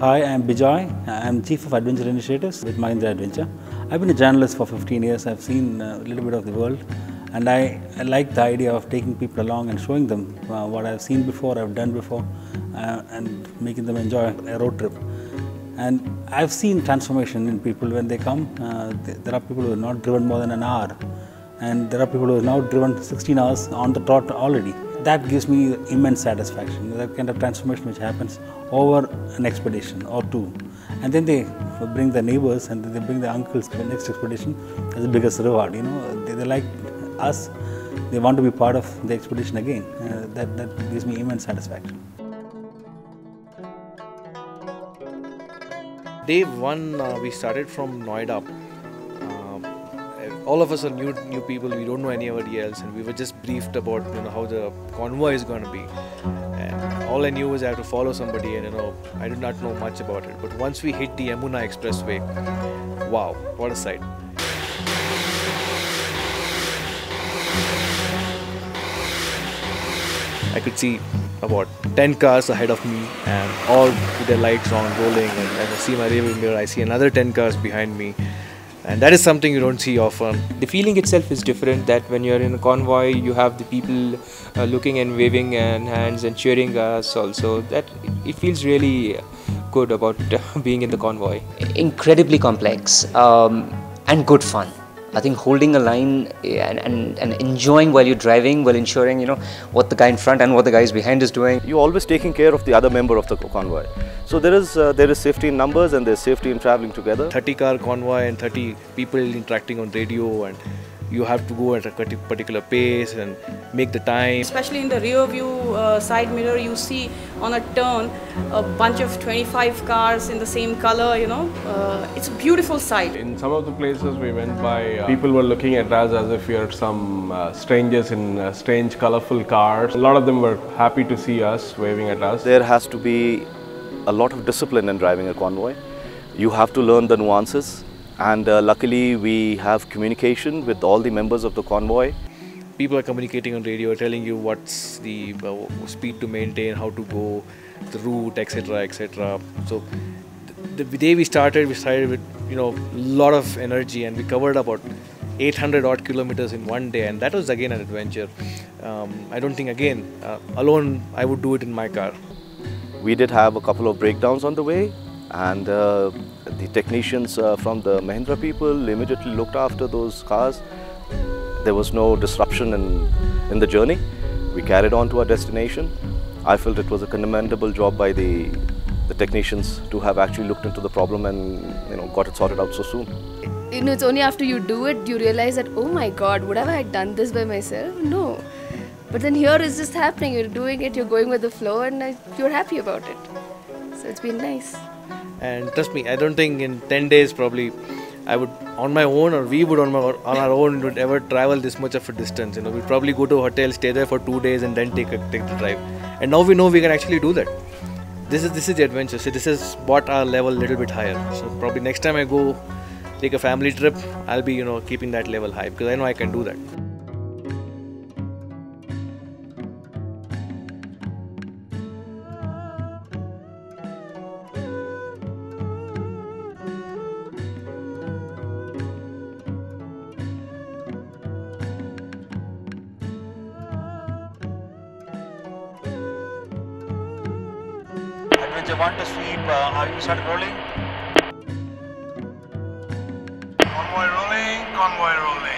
Hi, I'm Bijoy. I'm Chief of Adventure Initiatives with Mahindra Adventure. I've been a journalist for 15 years. I've seen a little bit of the world, and I like the idea of taking people along and showing them what I've seen before, I've done before, and making them enjoy a road trip. And I've seen transformation in people when they come. There are people who have not driven more than an hour, and there are people who have now driven 16 hours on the trot already. That gives me immense satisfaction, that kind of transformation which happens over an expedition or two. And then they bring their neighbors and they bring their uncles to the next expedition as the biggest reward. You know, they like us, they want to be part of the expedition again. That gives me immense satisfaction. Day one, we started from Noida. All of us are new people. We don't know anybody else, and we were just briefed about how the convoy is going to be. And all I knew was I had to follow somebody, and I did not know much about it. But once we hit the Yamuna Expressway, wow, what a sight! I could see about 10 cars ahead of me, and all with their lights on, rolling. And as I see my rearview mirror, I see another 10 cars behind me. And that is something you don't see often. The feeling itself is different, that when you're in a convoy, you have the people looking and waving and hands and cheering us also. That it feels really good about being in the convoy. Incredibly complex and good fun. I think holding a line and enjoying while you're driving, while ensuring what the guy in front and what the guys behind is doing. You're always taking care of the other member of the convoy. So there is safety in numbers and there's safety in traveling together. 30-car convoy and 30 people interacting on radio, and you have to go at a particular pace and make the time. Especially in the rear view side mirror, you see on a turn a bunch of 25 cars in the same color, it's a beautiful sight. In some of the places we went by, people were looking at us as if we are some strangers in strange colorful cars. A lot of them were happy to see us, waving at us. There has to be a lot of discipline in driving a convoy. You have to learn the nuances. And luckily we have communication with all the members of the convoy. People are communicating on radio, telling you what's the speed to maintain, how to go, the route, etc., etc. So the day we started with a lot of energy, and we covered about 800 odd kilometers in one day, and that was again an adventure. I don't think alone I would do it in my car. We did have a couple of breakdowns on the way, and the technicians from the Mahindra people immediately looked after those cars. There was no disruption in the journey. We carried on to our destination. I felt it was a commendable job by the technicians to have actually looked into the problem and got it sorted out so soon. It's only after you do it you realize that, oh my God, would have I done this by myself? No. But then here it's just happening. You're doing it, you're going with the flow, and you're happy about it. So it's been nice. And trust me, I don't think in 10 days probably I would on my own, or we would on our own would ever travel this much of a distance. We'd probably go to a hotel, stay there for 2 days, and then take the drive. And now we know we can actually do that. This is the adventure. So this has brought our level a little bit higher. So probably next time I go take a family trip, I'll be keeping that level high, because I know I can do that. Adventure 1 to sweep, are you started rolling? Convoy rolling, convoy rolling.